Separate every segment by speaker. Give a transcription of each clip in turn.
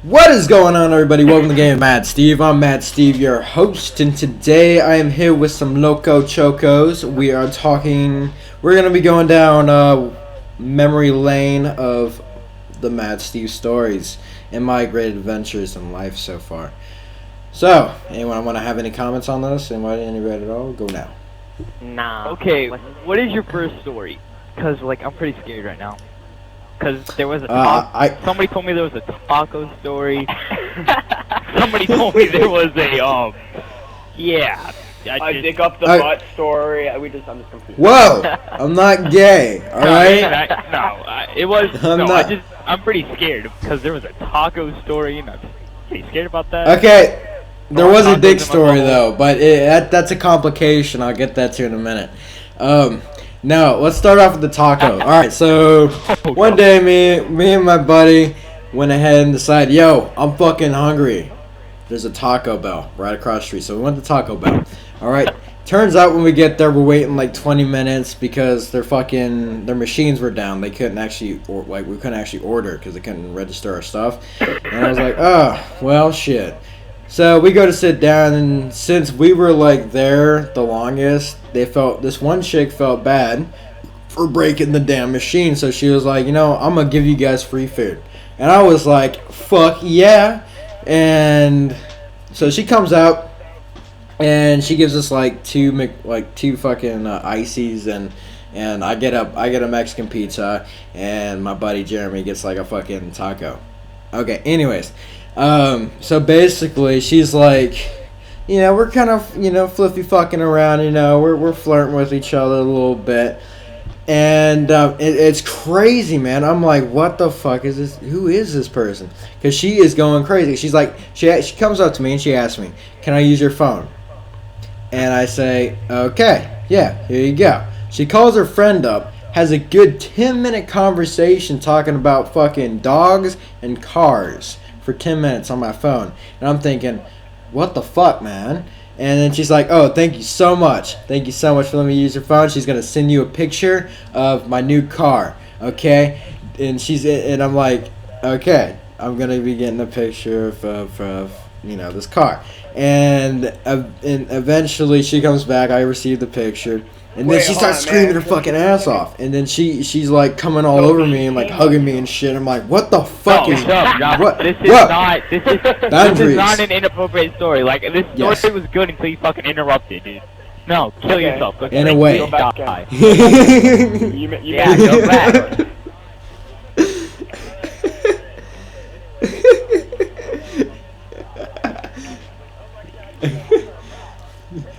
Speaker 1: What is going on, everybody? Welcome to the game, Mad Steve. I'm Mad Steve, your host, and today I am here with some Loco Chocos. We're going to be going down memory lane of the Mad Steve stories and my great adventures in life so far. So, anyone want to have any comments on this? Anybody at all? Go now.
Speaker 2: Nah. Okay, what is your first story? Because, I'm pretty scared right now. Because there was a somebody told me there was a taco story. Somebody told me there was a,
Speaker 3: I dig up the butt story. I'm just confused.
Speaker 1: Whoa! I'm not gay, alright?
Speaker 2: I'm pretty scared because there was a taco story and I'm pretty scared about that.
Speaker 1: Okay, there was a dick story though, but that's a complication. I'll get that to in a minute. No, let's start off with the taco. Alright, so one day me and my buddy went ahead and decided, yo, I'm fucking hungry. There's a Taco Bell right across the street. So we went to Taco Bell. Alright. Turns out when we get there we're waiting like 20 minutes because their machines were down. They couldn't actually we couldn't actually order because they couldn't register our stuff. And I was like, oh, well shit. So we go to sit down, and since we were there the longest, this one chick felt bad for breaking the damn machine. So she was like, I'm gonna give you guys free food. And I was like, fuck yeah. And so she comes out and she gives us two fucking ices, and I get a Mexican pizza, and my buddy Jeremy gets a fucking taco. Okay, anyways. So basically, she's like, we're kind of, flippy fucking around, we're flirting with each other a little bit. And, it's crazy, man. I'm like, what the fuck is this? Who is this person? Because she is going crazy. She's like, she comes up to me and she asks me, can I use your phone? And I say, okay, yeah, here you go. She calls her friend up, has a good 10-minute conversation talking about fucking dogs and cars for 10 minutes on my phone. And I'm thinking, what the fuck, man? And then she's like, oh, thank you so much for letting me use your phone. She's going to send you a picture of my new car, okay? And I'm like, okay, I'm going to be getting a picture of this car. And eventually she comes back, I receive the picture. And then she starts screaming her fucking ass off. And then she's coming all over me and hugging me and shit. I'm like, what the fuck is what?
Speaker 2: This is not an inappropriate story. This story was good until you fucking interrupted, dude. No, kill yourself.
Speaker 1: Okay. In a way.
Speaker 3: Go back
Speaker 2: die.
Speaker 3: Go back.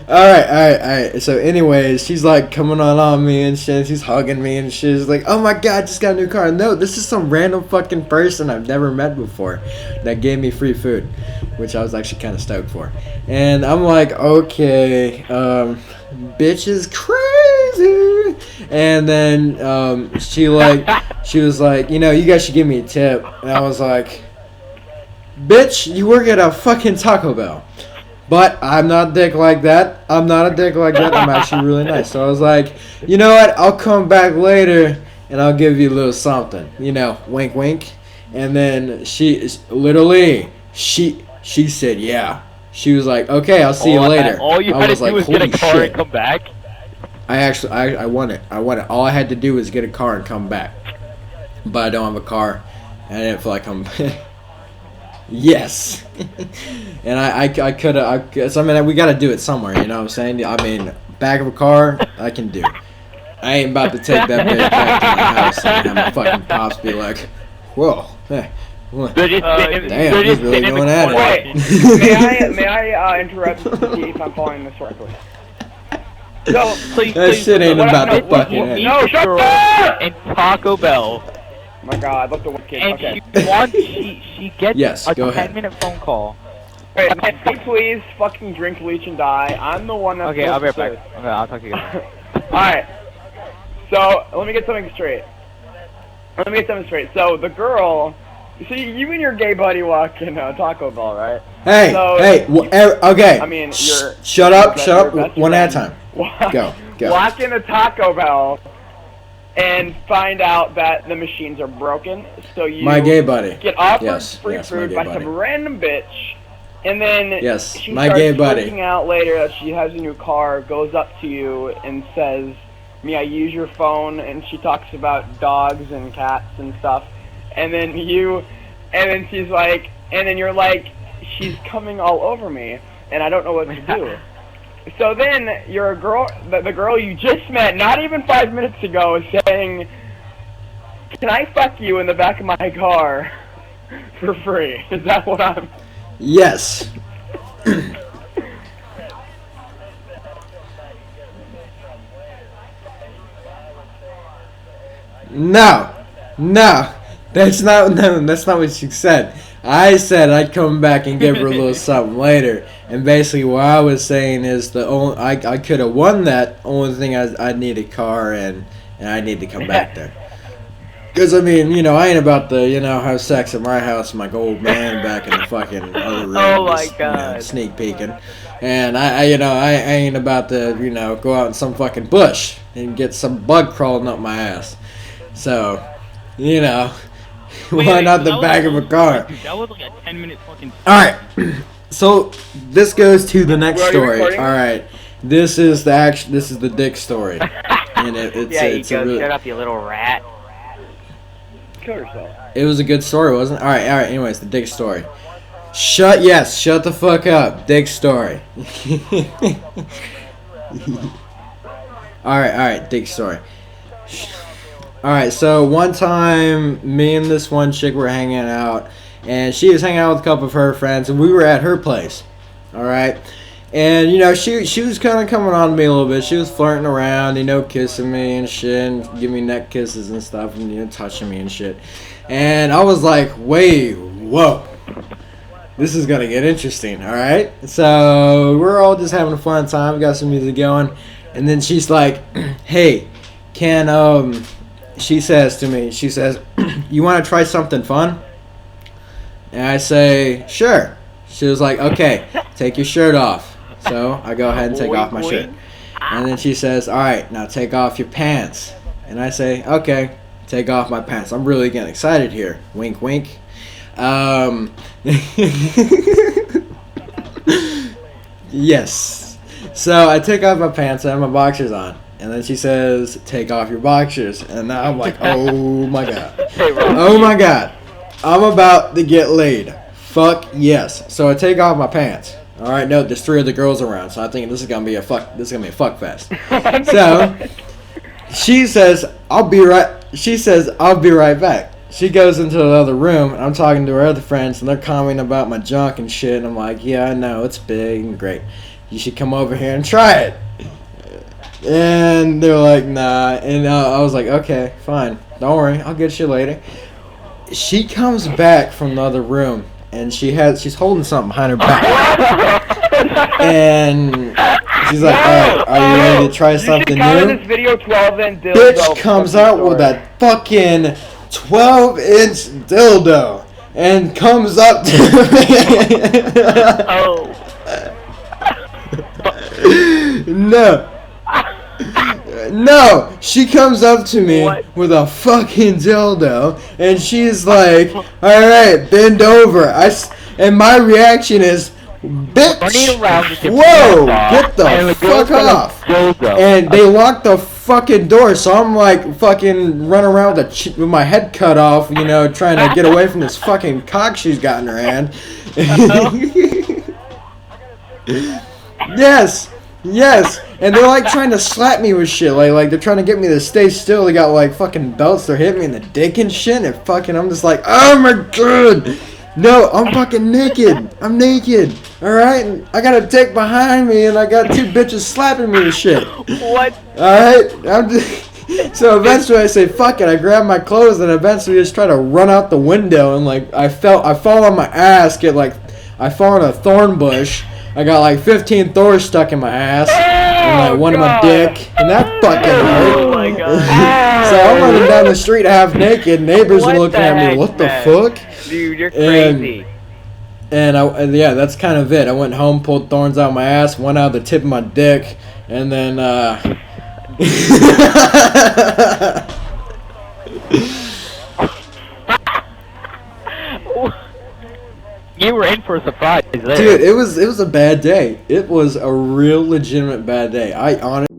Speaker 1: Alright. So anyways, she's coming on me and shit. She's hugging me and she's like, oh my god, just got a new car. No, this is some random fucking person I've never met before that gave me free food, which I was actually kind of stoked for. And I'm like, okay, bitch is crazy. And then she was like, you guys should give me a tip. And I was like, bitch, you work at a fucking Taco Bell. But I'm not a dick like that. I'm actually really nice. So I was like, you know what? I'll come back later and I'll give you a little something. Wink, wink. And then she said, yeah. She was like, okay, I'll see you later.
Speaker 2: All you had to do was get a car and come back?
Speaker 1: I want it. All I had to do was get a car and come back. But I don't have a car. And I didn't feel like I'm... Yes. And I could have, so we gotta do it somewhere, you know what I'm saying? I mean, back of a car, I can do. I ain't about to take that bitch back to my house and have my fucking pops be like, whoa, hey, what? Damn, he's really going at
Speaker 3: it. May I interrupt to see if I'm following this correctly?
Speaker 1: That shit ain't about to fucking end.
Speaker 3: No, shut up!
Speaker 2: And Taco Bell.
Speaker 3: My god, look the wicked.
Speaker 2: And
Speaker 3: okay.
Speaker 2: she gets a 10-minute phone call.
Speaker 3: Wait, please fucking drink, leech, and die. I'm the one that's...
Speaker 2: Okay, I'll be right back. Okay, I'll talk to you guys.
Speaker 3: Alright. So, let me get something straight. So, the girl... So, you and your gay buddy walk in Taco Bell, right?
Speaker 1: Hey, okay.
Speaker 3: I mean,
Speaker 1: Shut up, one at a time. Go.
Speaker 3: Walk into Taco Bell... and find out that the machines are broken. So you
Speaker 1: my gay buddy
Speaker 3: get offered free food by some random bitch, and then she
Speaker 1: my
Speaker 3: starts
Speaker 1: gay buddy.
Speaker 3: freaking out later that she has a new car, goes up to you and says, "May I use your phone?" And she talks about dogs and cats and stuff, and then she's like, and then you're like, she's coming all over me, and I don't know what to do. So then the girl you just met, not even 5 minutes ago, is saying, "Can I fuck you in the back of my car for free?" Is that what I'm...
Speaker 1: Yes. No, that's not what she said. I said I'd come back and give her a little something later, and basically what I was saying is I could have won that. Only thing I need a car and I need to come back there. Because I mean, you know, I ain't about to have sex at my house with my old man back in the fucking other room.
Speaker 2: Oh my god,
Speaker 1: sneak peeking. And I ain't about to go out in some fucking bush and get some bug crawling up my ass. So, why not the back of a car?
Speaker 2: That was like a 10-minute fucking...
Speaker 1: Alright, so this goes to the next story. Alright, this is the dick story. And it's
Speaker 4: shut up, you little rat.
Speaker 3: Kill yourself.
Speaker 1: It was a good story, wasn't it? Alright, anyways, the dick story. Shut the fuck up. Dick story. Alright, dick story. Alright, so one time, me and this one chick were hanging out, and she was hanging out with a couple of her friends, and we were at her place. Alright? And, she was kind of coming on to me a little bit. She was flirting around, kissing me and shit, and giving me neck kisses and stuff, and, touching me and shit. And I was like, whoa. This is going to get interesting, alright? So, we're all just having a fun time, we got some music going, and then she's like, hey, she says to me, you want to try something fun? And I say, sure. She was like, okay, take your shirt off. So I go ahead and take off my shirt. And then she says, alright, now take off your pants. And I say, okay, take off my pants. I'm really getting excited here. Wink, wink. Yes. So I take off my pants and I have my boxers on. And then she says, take off your boxers. And now I'm like, oh my god. Oh my god. I'm about to get laid. Fuck yes. So I take off my pants. Alright, no, there's 3 other girls around, so I think this is gonna be a fuck fest. So she says, I'll be right back. She goes into the other room, and I'm talking to her other friends, and they're commenting about my junk and shit, and I'm like, yeah, I know, it's big and great. You should come over here and try it. And they're like, nah. And I was like, okay, fine. Don't worry, I'll get you later. She comes back from the other room, and she's holding something behind her back. And she's like, alright, are you ready to try something new?
Speaker 3: This video 12-inch dildo.
Speaker 1: Bitch comes out with a fucking 12-inch dildo and comes up to me. No, she comes up to me with a fucking dildo, and she's like, alright, bend over. And my reaction is, bitch, whoa, get the fuck off. And they locked the fucking door, so I'm like fucking running around with my head cut off, trying to get away from this fucking cock she's got in her hand. Yes, and they're like trying to slap me with shit, like they're trying to get me to stay still. They got like fucking belts, they're hitting me in the dick and shit, and fucking, I'm just like, oh my god, no, I'm fucking naked, I'm naked, alright, and I got a dick behind me, and I got 2 bitches slapping me with shit.
Speaker 2: What?
Speaker 1: Alright, so eventually I say, fuck it, I grab my clothes, and eventually just try to run out the window, and like, I fall on my ass, I fall in a thorn bush. I got like 15 thorns stuck in my ass, and like one in my dick, and that fucking hurt.
Speaker 2: Oh my god.
Speaker 1: So I'm running down the street half naked, neighbors are looking at me, what the fuck?
Speaker 2: Dude, you're crazy.
Speaker 1: And yeah, that's kind of it. I went home, pulled thorns out my ass, one out the tip of my dick, and then
Speaker 2: You were in for a surprise there.
Speaker 1: Dude, it was a bad day. It was a real legitimate bad day. I honestly